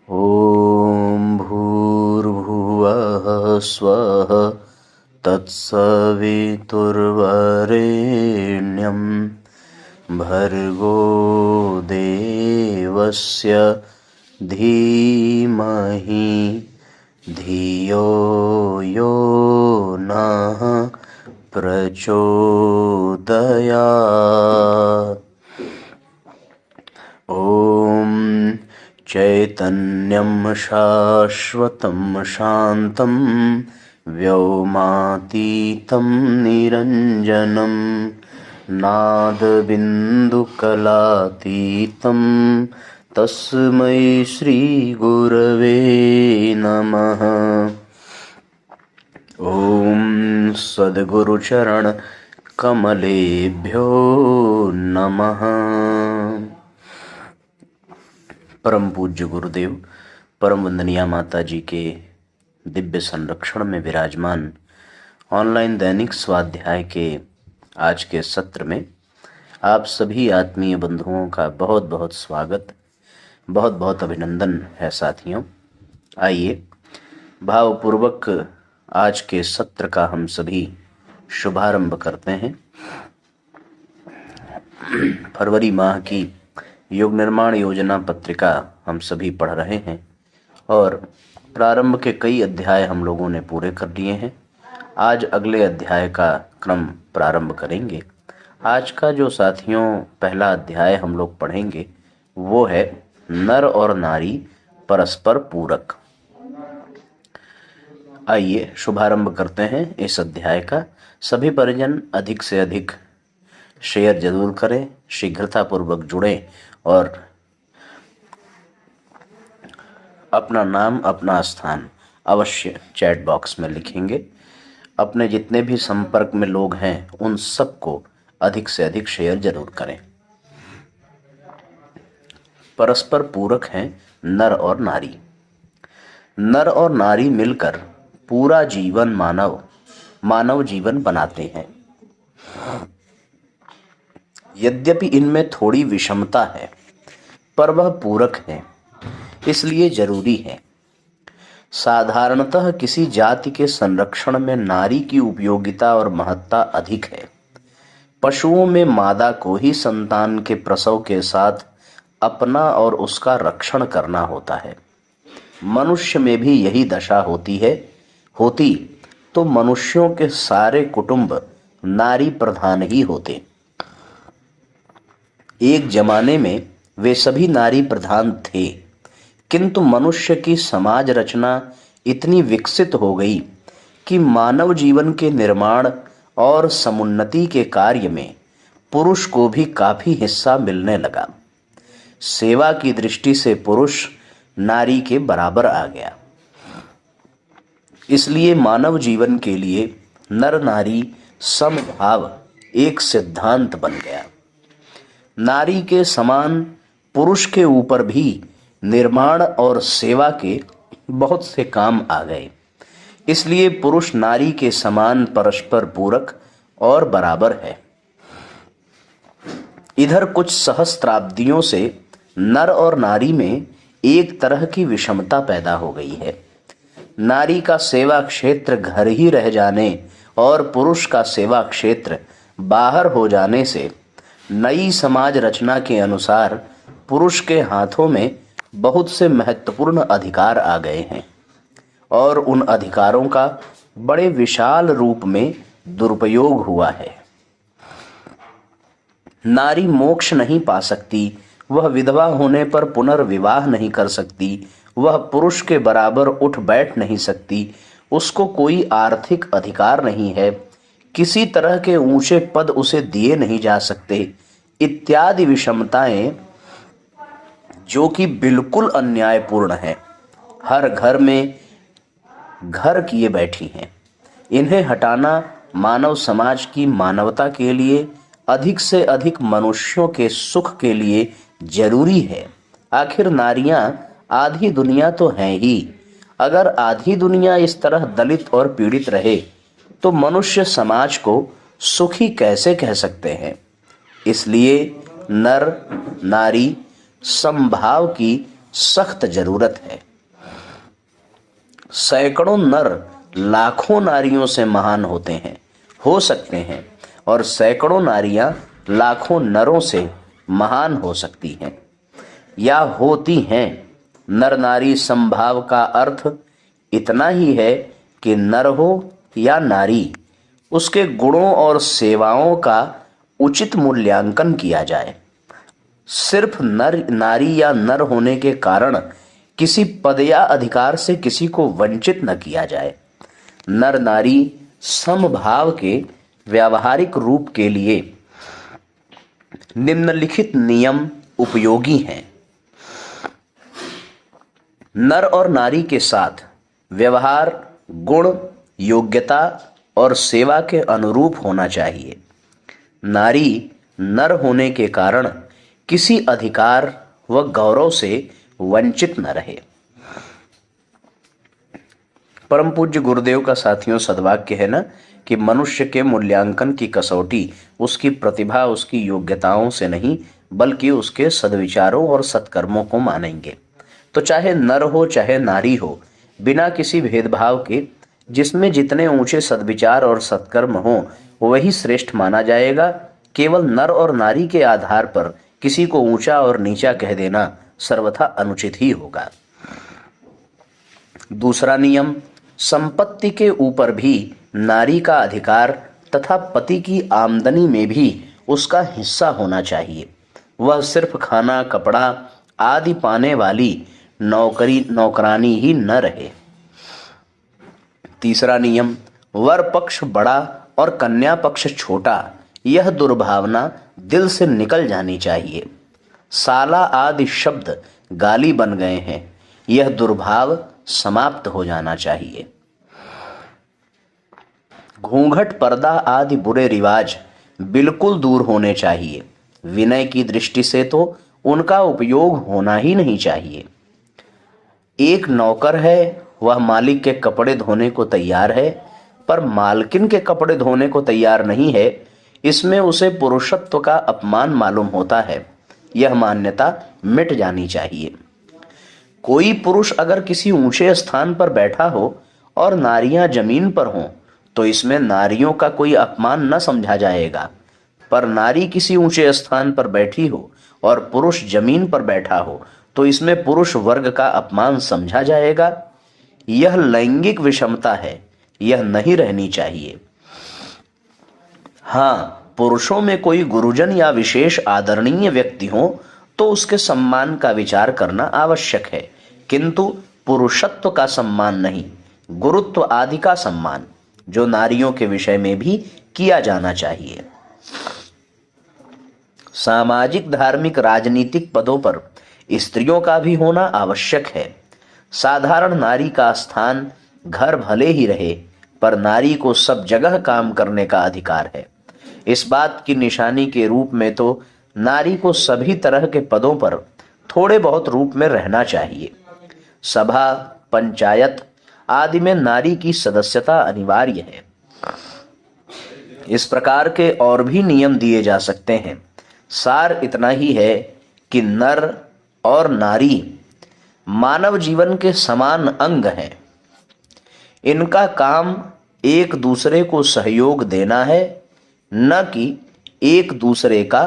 ॐ भूर्भुवः स्वः तत्सवितुर्वरेण्यं भर्गो देवस्य धीमहि धियो यो नः प्रचोदयात्। ॐ चैतन्यं शाश्वतं शान्तं व्योमातीतं निरञ्जनं नादबिन्दुकलातीतं तस्मै श्रीगुरवे नमः। ॐ सद्गुरुचरण कमलेभ्यो नमः। परम पूज्य गुरुदेव परम वंदनीय माता जी के दिव्य संरक्षण में विराजमान ऑनलाइन दैनिक स्वाध्याय के आज के सत्र में आप सभी आत्मीय बंधुओं का बहुत बहुत स्वागत, बहुत बहुत अभिनंदन है साथियों। आइए भावपूर्वक आज के सत्र का हम सभी शुभारंभ करते हैं। फरवरी माह की युग निर्माण योजना पत्रिका हम सभी पढ़ रहे हैं और प्रारंभ के कई अध्याय हम लोगों ने पूरे कर लिए हैं। आज अगले अध्याय का क्रम प्रारंभ करेंगे। आज का जो साथियों पहला अध्याय हम लोग पढ़ेंगे वो है नर और नारी परस्पर पूरक। आइए शुभारंभ करते हैं इस अध्याय का। सभी परिजन अधिक से अधिक शेयर जरूर करें, शीघ्रतापूर्वक जुड़ें और अपना नाम अपना स्थान अवश्य चैट बॉक्स में लिखेंगे। अपने जितने भी संपर्क में लोग हैं उन सबको अधिक से अधिक शेयर जरूर करें। परस्पर पूरक हैं नर और नारी। नर और नारी मिलकर पूरा जीवन मानव जीवन बनाते हैं। यद्यपि इनमें थोड़ी विषमता है पर वह पूरक है, इसलिए जरूरी है। साधारणतः किसी जाति के संरक्षण में नारी की उपयोगिता और महत्ता अधिक है। पशुओं में मादा को ही संतान के प्रसव के साथ अपना और उसका रक्षण करना होता है। मनुष्य में भी यही दशा होती तो मनुष्यों के सारे कुटुंब नारी प्रधान ही होते। एक जमाने में वे सभी नारी प्रधान थे, किंतु मनुष्य की समाज रचना इतनी विकसित हो गई कि मानव जीवन के निर्माण और समुन्नति के कार्य में पुरुष को भी काफी हिस्सा मिलने लगा। सेवा की दृष्टि से पुरुष नारी के बराबर आ गया। इसलिए मानव जीवन के लिए नर नारी समभाव एक सिद्धांत बन गया। नारी के समान पुरुष के ऊपर भी निर्माण और सेवा के बहुत से काम आ गए। इसलिए पुरुष नारी के समान परस्पर पूरक और बराबर है। इधर कुछ सहस्त्राब्दियों से नर और नारी में एक तरह की विषमता पैदा हो गई है। नारी का सेवा क्षेत्र घर ही रह जाने और पुरुष का सेवा क्षेत्र बाहर हो जाने से नई समाज रचना के अनुसार पुरुष के हाथों में बहुत से महत्वपूर्ण अधिकार आ गए हैं और उन अधिकारों का बड़े विशाल रूप में दुरुपयोग हुआ है। नारी मोक्ष नहीं पा सकती, वह विधवा होने पर पुनर्विवाह नहीं कर सकती, वह पुरुष के बराबर उठ बैठ नहीं सकती, उसको कोई आर्थिक अधिकार नहीं है, किसी तरह के ऊंचे पद उसे दिए नहीं जा सकते, इत्यादि विषमताएं जो कि बिल्कुल अन्यायपूर्ण है, हर घर में घर किए बैठी हैं। इन्हें हटाना मानव समाज की मानवता के लिए, अधिक से अधिक मनुष्यों के सुख के लिए जरूरी है। आखिर नारियां आधी दुनिया तो हैं ही। अगर आधी दुनिया इस तरह दलित और पीड़ित रहे तो मनुष्य समाज को सुखी कैसे कह सकते हैं। इसलिए नर नारी समभाव की सख्त जरूरत है। सैकड़ों नर लाखों नारियों से महान हो सकते हैं और सैकड़ों नारियां लाखों नरों से महान हो सकती हैं या होती हैं। नर नारी समभाव का अर्थ इतना ही है कि नर हो या नारी, उसके गुणों और सेवाओं का उचित मूल्यांकन किया जाए। सिर्फ नर नारी या नर होने के कारण किसी पद या अधिकार से किसी को वंचित न किया जाए। नर नारी समभाव के व्यावहारिक रूप के लिए निम्नलिखित नियम उपयोगी हैं। नर और नारी के साथ व्यवहार गुण, योग्यता और सेवा के अनुरूप होना चाहिए। नारी नर होने के कारण किसी अधिकार व गौरव से वंचित न रहे। परम पूज्य गुरुदेव का साथियों सद्वाक्य है ना कि मनुष्य के मूल्यांकन की कसौटी उसकी प्रतिभा, उसकी योग्यताओं से नहीं बल्कि उसके सद्विचारों और सत्कर्मों को मानेंगे। तो चाहे नर हो चाहे नारी हो, बिना किसी भेदभाव के जिसमें जितने ऊंचे सद्विचार और सत्कर्म हो वही श्रेष्ठ माना जाएगा। केवल नर और नारी के आधार पर किसी को ऊंचा और नीचा कह देना सर्वथा अनुचित ही होगा। दूसरा नियम, संपत्ति के ऊपर भी नारी का अधिकार तथा पति की आमदनी में भी उसका हिस्सा होना चाहिए। वह सिर्फ खाना कपड़ा आदि पाने वाली नौकरानी ही न रहे। तीसरा नियम, वर पक्ष बड़ा और कन्या पक्ष छोटा, यह दुर्भावना दिल से निकल जानी चाहिए। साला आदि शब्द गाली बन गए हैं, यह दुर्भाव समाप्त हो जाना चाहिए। घूंघट पर्दा आदि बुरे रिवाज बिल्कुल दूर होने चाहिए। विनय की दृष्टि से तो उनका उपयोग होना ही नहीं चाहिए। एक नौकर है, वह मालिक के कपड़े धोने को तैयार है पर मालकिन के कपड़े धोने को तैयार नहीं है, इसमें उसे पुरुषत्व का अपमान मालूम होता है। यह मान्यता मिट जानी चाहिए। कोई पुरुष अगर किसी ऊंचे स्थान पर बैठा हो और नारियां जमीन पर हों तो इसमें नारियों का कोई अपमान न समझा जाएगा, पर नारी किसी ऊंचे स्थान पर बैठी हो और पुरुष जमीन पर बैठा हो तो इसमें पुरुष वर्ग का अपमान समझा जाएगा। यह लैंगिक विषमता है, यह नहीं रहनी चाहिए। हाँ, पुरुषों में कोई गुरुजन या विशेष आदरणीय व्यक्ति हो तो उसके सम्मान का विचार करना आवश्यक है, किंतु पुरुषत्व का सम्मान नहीं, गुरुत्व आदि का सम्मान जो नारियों के विषय में भी किया जाना चाहिए। सामाजिक, धार्मिक, राजनीतिक पदों पर स्त्रियों का भी होना आवश्यक है। साधारण नारी का स्थान घर भले ही रहे पर नारी को सब जगह काम करने का अधिकार है। इस बात की निशानी के रूप में तो नारी को सभी तरह के पदों पर थोड़े बहुत रूप में रहना चाहिए। सभा, पंचायत आदि में नारी की सदस्यता अनिवार्य है। इस प्रकार के और भी नियम दिए जा सकते हैं। सार इतना ही है कि नर और नारी मानव जीवन के समान अंग हैं। इनका काम एक दूसरे को सहयोग देना है, न कि एक दूसरे का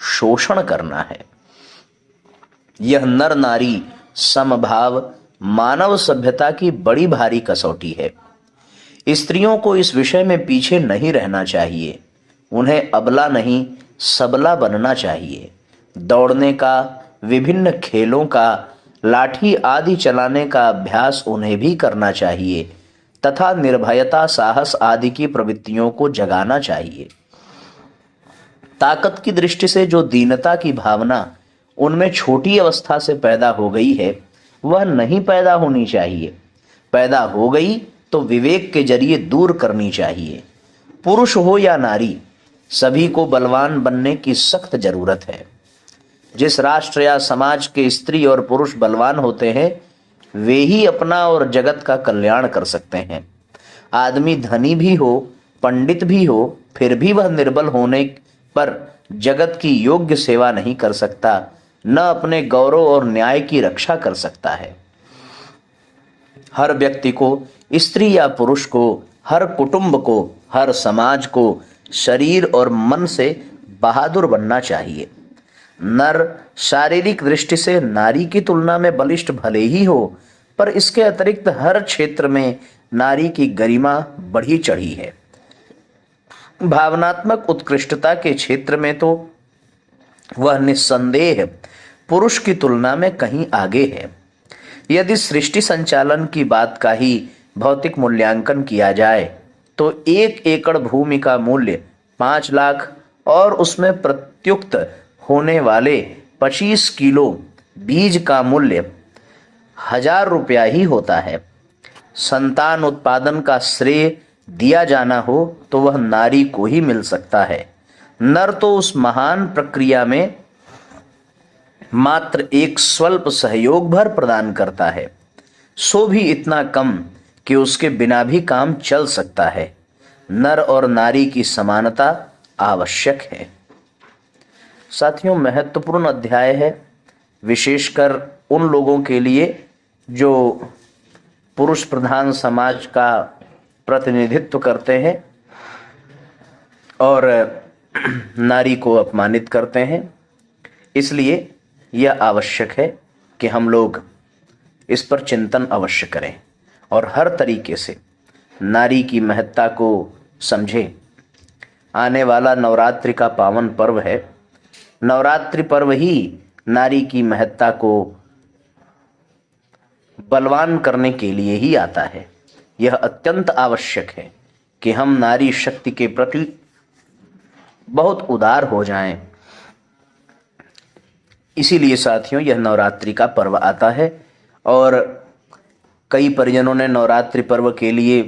शोषण करना है। यह नर नारी समभाव मानव सभ्यता की बड़ी भारी कसौटी है। स्त्रियों को इस विषय में पीछे नहीं रहना चाहिए। उन्हें अबला नहीं सबला बनना चाहिए। दौड़ने का, विभिन्न खेलों का, लाठी आदि चलाने का अभ्यास उन्हें भी करना चाहिए तथा निर्भयता, साहस आदि की प्रवृत्तियों को जगाना चाहिए। ताकत की दृष्टि से जो दीनता की भावना उनमें छोटी अवस्था से पैदा हो गई है वह नहीं पैदा होनी चाहिए। पैदा हो गई तो विवेक के जरिए दूर करनी चाहिए। पुरुष हो या नारी, सभी को बलवान बनने की सख्त जरूरत है। जिस राष्ट्र या समाज के स्त्री और पुरुष बलवान होते हैं वे ही अपना और जगत का कल्याण कर सकते हैं। आदमी धनी भी हो, पंडित भी हो, फिर भी वह निर्बल होने पर जगत की योग्य सेवा नहीं कर सकता। न अपने गौरव और न्याय की रक्षा कर सकता है। हर व्यक्ति को, स्त्री या पुरुष को, हर कुटुंब को, हर समाज को शरीर और मन से बहादुर बनना चाहिए। नर शारीरिक दृष्टि से नारी की तुलना में बलिष्ठ भले ही हो, पर इसके अतिरिक्त हर क्षेत्र में नारी की गरिमा बढ़ी चढ़ी है। भावनात्मक उत्कृष्टता के क्षेत्र में तो वह निस्संदेह पुरुष की तुलना में कहीं आगे है। यदि सृष्टि संचालन की बात का ही भौतिक मूल्यांकन किया जाए तो 1 एकड़ भूमि का मूल्य 5 लाख और उसमें प्रत्युक्त होने वाले 25 किलो बीज का मूल्य 1000 रुपया ही होता है। संतान उत्पादन का श्रेय दिया जाना हो तो वह नारी को ही मिल सकता है। नर तो उस महान प्रक्रिया में मात्र एक स्वल्प सहयोग भर प्रदान करता है, सो भी इतना कम कि उसके बिना भी काम चल सकता है। नर और नारी की समानता आवश्यक है। साथियों, महत्वपूर्ण अध्याय है, विशेषकर उन लोगों के लिए जो पुरुष प्रधान समाज का प्रतिनिधित्व करते हैं और नारी को अपमानित करते हैं। इसलिए यह आवश्यक है कि हम लोग इस पर चिंतन अवश्य करें और हर तरीके से नारी की महत्ता को समझें। आने वाला नवरात्रि का पावन पर्व है। नवरात्रि पर्व ही नारी की महत्ता को बलवान करने के लिए ही आता है। यह अत्यंत आवश्यक है कि हम नारी शक्ति के प्रति बहुत उदार हो जाएं। इसीलिए साथियों, यह नवरात्रि का पर्व आता है और कई परिजनों ने नवरात्रि पर्व के लिए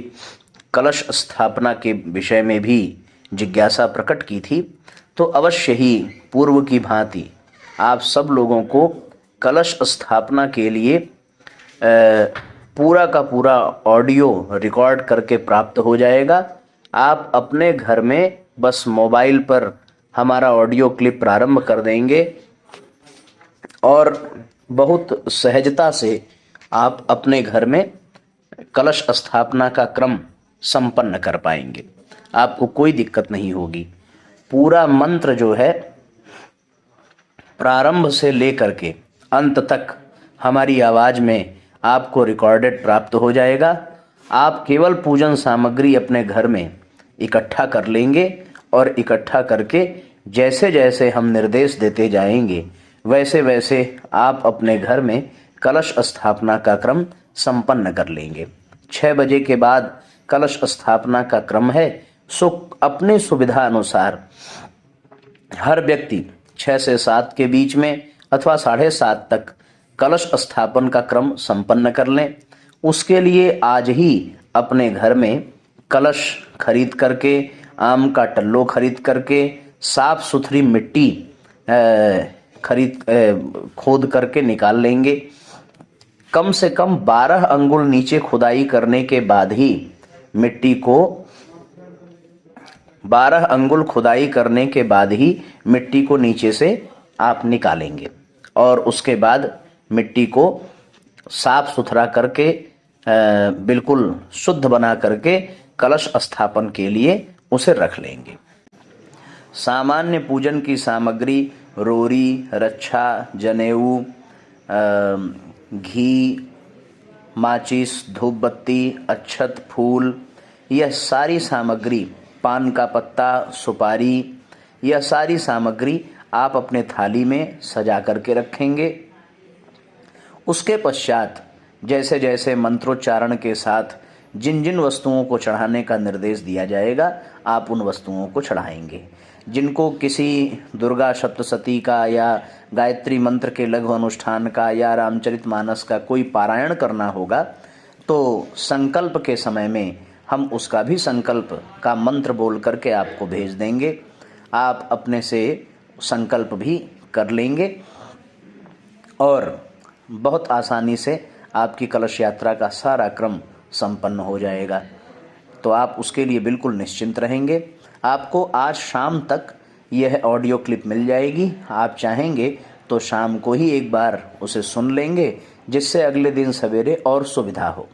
कलश स्थापना के विषय में भी जिज्ञासा प्रकट की थी। तो अवश्य ही पूर्व की भांति आप सब लोगों को कलश स्थापना के लिए पूरा का पूरा ऑडियो रिकॉर्ड करके प्राप्त हो जाएगा। आप अपने घर में बस मोबाइल पर हमारा ऑडियो क्लिप प्रारंभ कर देंगे और बहुत सहजता से आप अपने घर में कलश स्थापना का क्रम संपन्न कर पाएंगे। आपको कोई दिक्कत नहीं होगी। पूरा मंत्र जो है प्रारंभ से लेकर के अंत तक हमारी आवाज़ में आपको रिकॉर्डेड प्राप्त हो जाएगा। आप केवल पूजन सामग्री अपने घर में इकट्ठा कर लेंगे और इकट्ठा करके जैसे जैसे हम निर्देश देते जाएंगे वैसे वैसे आप अपने घर में कलश स्थापना का क्रम संपन्न कर लेंगे। 6 बजे के बाद कलश स्थापना का क्रम है, सो अपने सुविधा अनुसार हर व्यक्ति 6 से 7 के बीच में अथवा 7:30 तक कलश स्थापन का क्रम संपन्न कर लें। उसके लिए आज ही अपने घर में कलश खरीद करके, आम का टल्लो खरीद करके, साफ सुथरी मिट्टी खोद करके निकाल लेंगे। कम से कम 12 अंगुल नीचे खुदाई करने के बाद ही मिट्टी को 12 अंगुल खुदाई करने के बाद ही मिट्टी को नीचे से आप निकालेंगे और उसके बाद मिट्टी को साफ सुथरा करके बिल्कुल शुद्ध बना करके कलश स्थापन के लिए उसे रख लेंगे। सामान्य पूजन की सामग्री रोरी, रक्षा, जनेऊ, घी, माचिस, धूप बत्ती, अक्षत, फूल, यह सारी सामग्री, पान का पत्ता, सुपारी, यह सारी सामग्री आप अपने थाली में सजा करके रखेंगे। उसके पश्चात जैसे जैसे मंत्रोच्चारण के साथ जिन जिन वस्तुओं को चढ़ाने का निर्देश दिया जाएगा आप उन वस्तुओं को चढ़ाएंगे। जिनको किसी दुर्गा सप्तशती का या गायत्री मंत्र के लघु अनुष्ठान का या रामचरितमानस का कोई पारायण करना होगा तो संकल्प के समय में हम उसका भी संकल्प का मंत्र बोल करके आपको भेज देंगे। आप अपने से संकल्प भी कर लेंगे और बहुत आसानी से आपकी कलश यात्रा का सारा क्रम संपन्न हो जाएगा। तो आप उसके लिए बिल्कुल निश्चिंत रहेंगे। आपको आज शाम तक यह ऑडियो क्लिप मिल जाएगी। आप चाहेंगे तो शाम को ही एक बार उसे सुन लेंगे, जिससे अगले दिन सवेरे और सुविधा हो,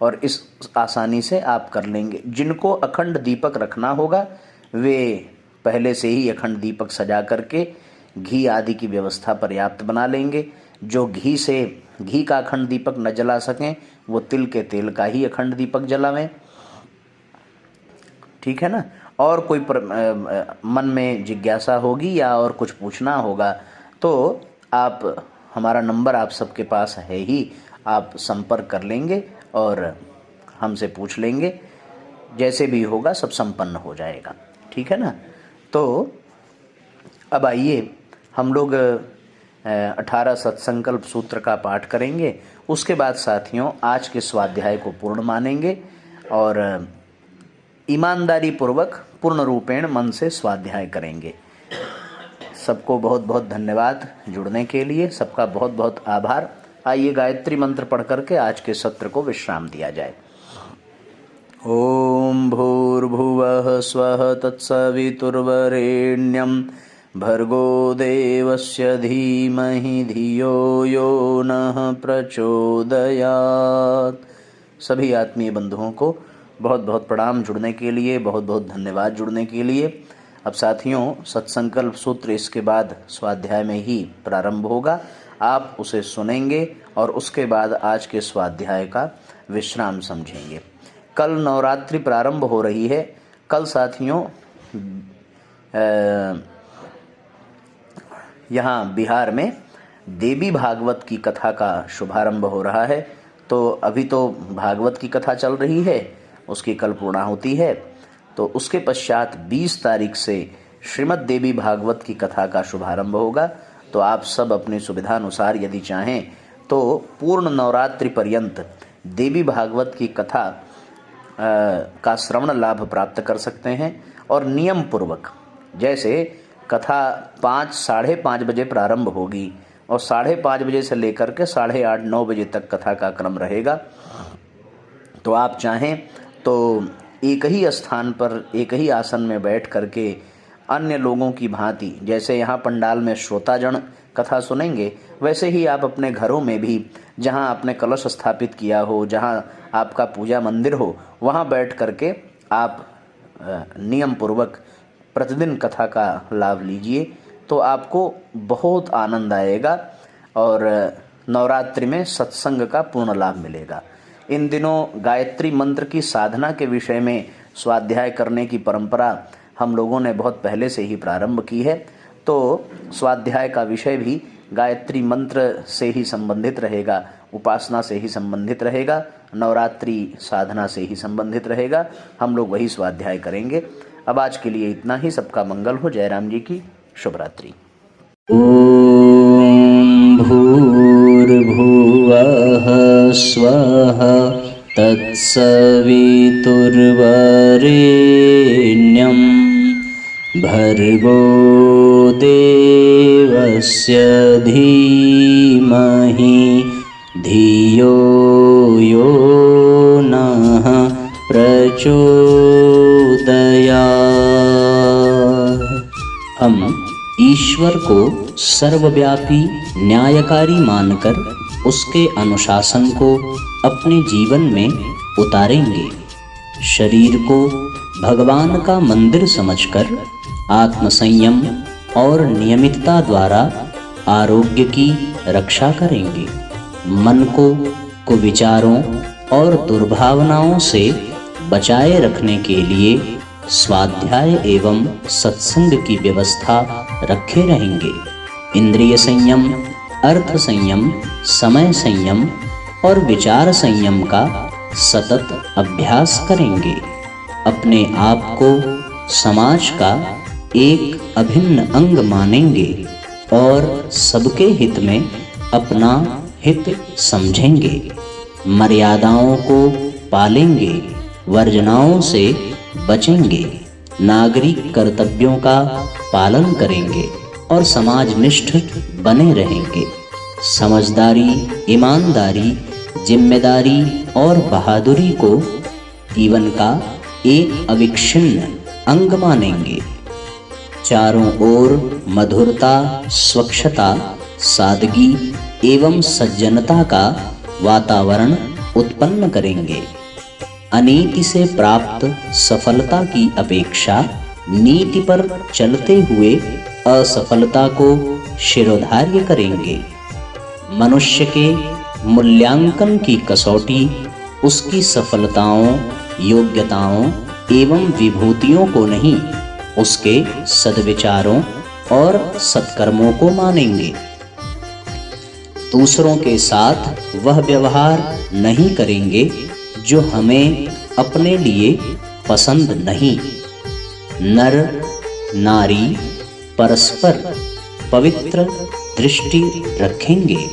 और इस आसानी से आप कर लेंगे। जिनको अखंड दीपक रखना होगा वे पहले से ही अखंड दीपक सजा करके घी आदि की व्यवस्था पर्याप्त बना लेंगे। जो घी का अखंड दीपक न जला सकें वो तिल के तेल का ही अखंड दीपक जलावें, ठीक है ना। और कोई मन में जिज्ञासा होगी या और कुछ पूछना होगा तो आप, हमारा नंबर आप सबके पास है ही, आप संपर्क कर लेंगे और हमसे पूछ लेंगे, जैसे भी होगा सब संपन्न हो जाएगा, ठीक है ना। तो अब आइए हम लोग 18 सत्संकल्प सूत्र का पाठ करेंगे। उसके बाद साथियों आज के स्वाध्याय को पूर्ण मानेंगे और ईमानदारी पूर्वक पूर्ण रूपेण मन से स्वाध्याय करेंगे। सबको बहुत बहुत धन्यवाद जुड़ने के लिए, सबका बहुत बहुत आभार। आइए गायत्री मंत्र पढ़ करके आज के सत्र को विश्राम दिया जाए। ओम भूर्भुवः स्वः तत्सवितुर्वरेण्यं भर्गो देवस्य धीमहि धियो यो नः प्रचोदयात्। सभी आत्मीय बंधुओं को बहुत बहुत प्रणाम जुड़ने के लिए, बहुत बहुत धन्यवाद जुड़ने के लिए। अब साथियों सत्संकल्प सूत्र इसके बाद स्वाध्याय में ही प्रारंभ होगा, आप उसे सुनेंगे और उसके बाद आज के स्वाध्याय का विश्राम समझेंगे। कल नवरात्रि प्रारंभ हो रही है। कल साथियों यहाँ बिहार में देवी भागवत की कथा का शुभारंभ हो रहा है। तो अभी तो भागवत की कथा चल रही है, उसकी कल पूर्णाहुति है। तो उसके पश्चात 20 तारीख से श्रीमद् देवी भागवत की कथा का शुभारंभ होगा। तो आप सब अपनी सुविधानुसार यदि चाहें तो पूर्ण नवरात्रि पर्यंत देवी भागवत की कथा का श्रवण लाभ प्राप्त कर सकते हैं। और नियम पूर्वक, जैसे कथा 5 साढ़े 5 बजे प्रारंभ होगी और 5:30 बजे से लेकर के 8:30-9 बजे तक कथा का क्रम रहेगा। तो आप चाहें तो एक ही स्थान पर एक ही आसन में बैठ करके अन्य लोगों की भांति, जैसे यहाँ पंडाल में श्रोताजन कथा सुनेंगे, वैसे ही आप अपने घरों में भी, जहाँ आपने कलश स्थापित किया हो, जहाँ आपका पूजा मंदिर हो, वहाँ बैठ करके आप नियम पूर्वक प्रतिदिन कथा का लाभ लीजिए। तो आपको बहुत आनंद आएगा और नवरात्रि में सत्संग का पूर्ण लाभ मिलेगा। इन दिनों गायत्री मंत्र की साधना के विषय में स्वाध्याय करने की परंपरा हम लोगों ने बहुत पहले से ही प्रारंभ की है। तो स्वाध्याय का विषय भी गायत्री मंत्र से ही संबंधित रहेगा, उपासना से ही संबंधित रहेगा, नवरात्रि साधना से ही संबंधित रहेगा। हम लोग वही स्वाध्याय करेंगे। अब आज के लिए इतना ही। सबका मंगल हो। जय राम जी की शुभ रात्रि। ओम भूर्भुवः स्वः तत्सवितुर्वरेण्यं भर्गो देवस्य धीमहि धियो यो नः प्रचोदयात्। हम ईश्वर को सर्वव्यापी न्यायकारी मानकर उसके अनुशासन को अपने जीवन में उतारेंगे। शरीर को भगवान का मंदिर समझकर आत्मसंयम और नियमितता द्वारा आरोग्य की रक्षा करेंगे। मन को कुविचारों और दुर्भावनाओं से बचाए रखने के लिए स्वाध्याय एवं सत्संग की व्यवस्था रखे रहेंगे। इंद्रिय संयम, अर्थ संयम, समय संयम और विचार संयम का सतत अभ्यास करेंगे। अपने आप को समाज का एक अभिन्न अंग मानेंगे और सबके हित में अपना हित समझेंगे। मर्यादाओं को पालेंगे, वर्जनाओं से बचेंगे, नागरिक कर्तव्यों का पालन करेंगे और समाजनिष्ठ बने रहेंगे। समझदारी, ईमानदारी, जिम्मेदारी और बहादुरी को जीवन का एक अविच्छिन्न अंग मानेंगे। चारों ओर मधुरता, स्वच्छता सादगी एवं सज्जनता का वातावरण उत्पन्न करेंगे। अनीति से प्राप्त सफलता की अपेक्षा नीति पर चलते हुए असफलता को शिरोधार्य करेंगे। मनुष्य के मूल्यांकन की कसौटी उसकी सफलताओं, योग्यताओं एवं विभूतियों को नहीं, उसके सद्विचारों और सत्कर्मों को मानेंगे। दूसरों के साथ वह व्यवहार नहीं करेंगे जो हमें अपने लिए पसंद नहीं। नर नारी परस्पर पवित्र दृष्टि रखेंगे।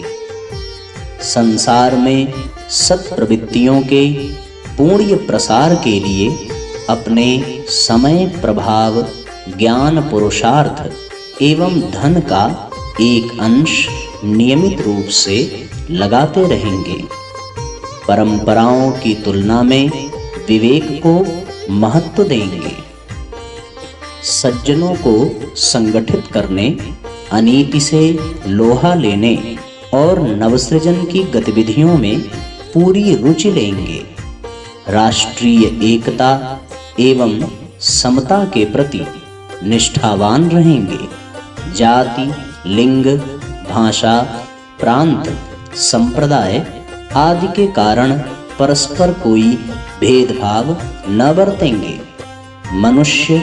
संसार में सत्प्रवृत्तियों के पुण्य प्रसार के लिए अपने समय, प्रभाव, ज्ञान, पुरुषार्थ एवं धन का एक अंश नियमित रूप से लगाते रहेंगे। परंपराओं की तुलना में विवेक को महत्व देंगे। सज्जनों को संगठित करने, अनीति से लोहा लेने और नवसृजन की गतिविधियों में पूरी रुचि लेंगे। राष्ट्रीय एकता एवं समता के प्रति निष्ठावान रहेंगे। जाति, लिंग, भाषा, प्रांत, संप्रदाय आदि के कारण परस्पर कोई भेदभाव न बरतेंगे। मनुष्य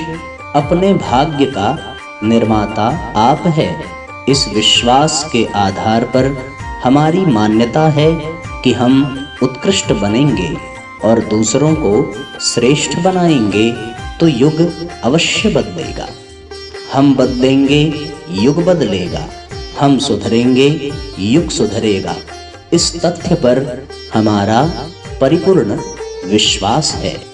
अपने भाग्य का निर्माता आप है। इस विश्वास के आधार पर हमारी मान्यता है कि हम उत्कृष्ट बनेंगे और दूसरों को श्रेष्ठ बनाएंगे तो युग अवश्य बदलेगा। हम बदलेंगे, युग बदलेगा। हम सुधरेंगे, युग सुधरेगा। इस तथ्य पर हमारा परिपूर्ण विश्वास है।